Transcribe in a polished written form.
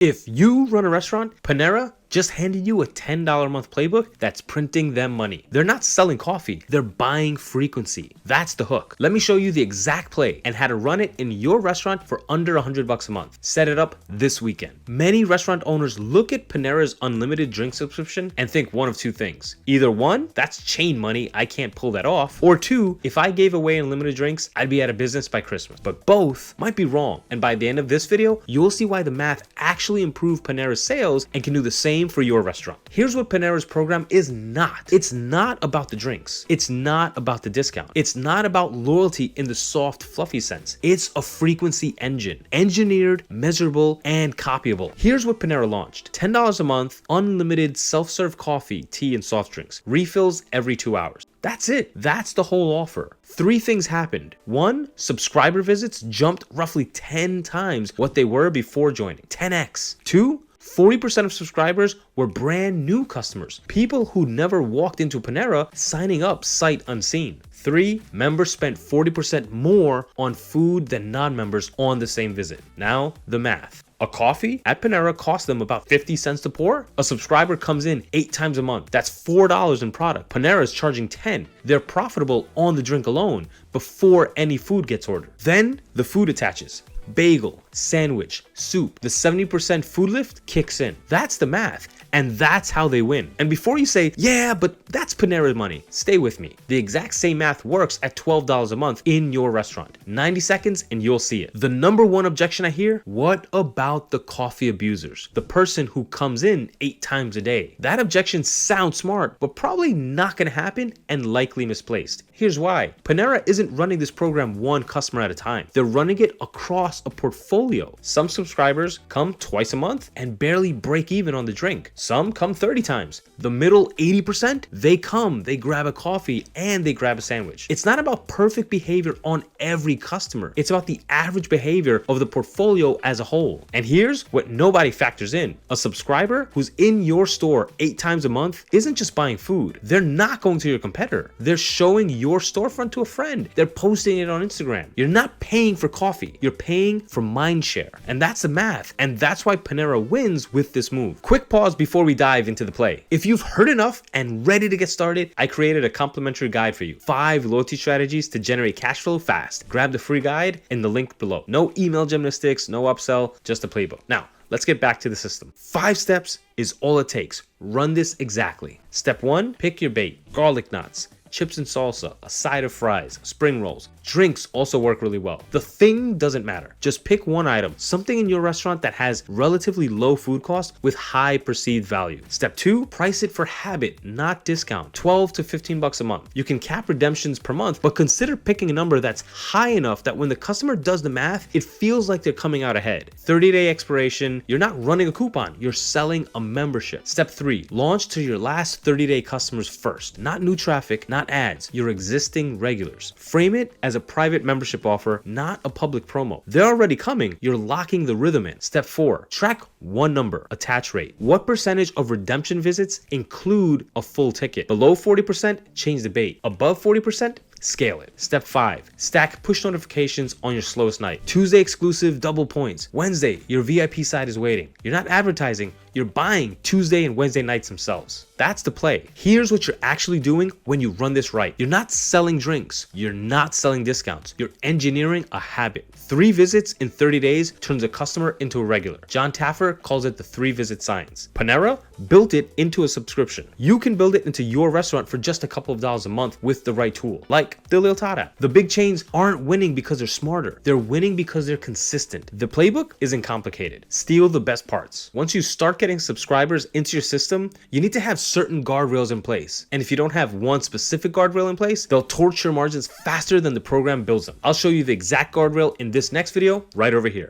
If you run a restaurant, Panera just handed you a $10 a month playbook that's printing them money. They're not selling coffee, they're buying frequency. That's the hook. Let me show you the exact play and how to run it in your restaurant for under $100 a month. Set it up this weekend. Many restaurant owners look at Panera's unlimited drink subscription and think one of two things. Either one, that's chain money, I can't pull that off, or two, if I gave away unlimited drinks, I'd be out of business by Christmas. But both might be wrong. And by the end of this video, you'll see why the math actually improve Panera's sales and can do the same for your restaurant. Here's what Panera's program is not. It's not about the drinks. It's not about the discount. It's not about loyalty in the soft, fluffy sense. It's a frequency engine, engineered, measurable, and copyable. Here's what Panera launched. $10 a month, unlimited self-serve coffee, tea, and soft drinks. Refills every 2 hours. That's it. That's the whole offer. 3 things happened. 1, subscriber visits jumped roughly 10 times what they were before joining. 10x. 2, 40% of subscribers were brand new customers. People who never walked into Panera signing up sight unseen. 3, members spent 40% more on food than non-members on the same visit. Now, the math. A coffee at Panera costs them about 50 cents to pour. A subscriber comes in 8 times a month. That's $4 in product. Panera is charging 10. They're profitable on the drink alone before any food gets ordered. Then the food attaches. Bagel, sandwich, soup. The 70% food lift kicks in. That's the math. And that's how they win. And before you say, yeah, but that's Panera's money, stay with me. The exact same math works at $12 a month in your restaurant. 90 seconds and you'll see it. The number one objection I hear, what about the coffee abusers? The person who comes in 8 times a day. That objection sounds smart, but probably not gonna happen and likely misplaced. Here's why. Panera isn't running this program one customer at a time. They're running it across a portfolio. Some subscribers come twice a month and barely break even on the drink. Some come 30 times. The middle 80%, they come, they grab a coffee, and they grab a sandwich. It's not about perfect behavior on every customer. It's about the average behavior of the portfolio as a whole. And here's what nobody factors in. A subscriber who's in your store 8 times a month isn't just buying food. They're not going to your competitor. They're showing your storefront to a friend. They're posting it on Instagram. You're not paying for coffee. You're paying for mind share. And that's the math. And that's why Panera wins with this move. Quick pause before we dive into the play. If you've heard enough and ready to get started, I created a complimentary guide for you. 5 loyalty strategies to generate cash flow fast. Grab the free guide in the link below. No email gymnastics, no upsell, just a playbook. Now, let's get back to the system. 5 steps is all it takes. Run this exactly. Step 1, pick your bait. Garlic knots, chips and salsa, a side of fries, spring rolls. Drinks also work really well. The thing doesn't matter. Just pick one item, something in your restaurant that has relatively low food cost with high perceived value. Step 2, price it for habit, not discount. 12 to 15 bucks a month. You can cap redemptions per month, but consider picking a number that's high enough that when the customer does the math, it feels like they're coming out ahead. 30-day expiration, you're not running a coupon, you're selling a membership. Step 3, launch to your last 30-day customers first. Not new traffic, not ads, your existing regulars. Frame it as a private membership offer, not a public promo. They're already coming, you're locking the rhythm in. Step 4, track one number, attach rate. What percentage of redemption visits include a full ticket? Below 40%, change the bait. Above 40%, scale it. Step 5, stack push notifications on your slowest night. Tuesday exclusive, double points. Wednesday, your VIP side is waiting. You're not advertising, you're buying Tuesday and Wednesday nights themselves. That's the play. Here's what you're actually doing when you run this right. You're not selling drinks. You're not selling discounts. You're engineering a habit. 3 visits in 30 days turns a customer into a regular. John Taffer calls it the 3 visit science. Panera built it into a subscription. You can build it into your restaurant for just a couple of dollars a month with the right tool, like the Lealtad app. The big chains aren't winning because they're smarter. They're winning because they're consistent. The playbook isn't complicated. Steal the best parts. Once you start getting subscribers into your system, you need to have certain guardrails in place. And if you don't have one specific guardrail in place, they'll torch your margins faster than the program builds them. I'll show you the exact guardrail in this next video right over here.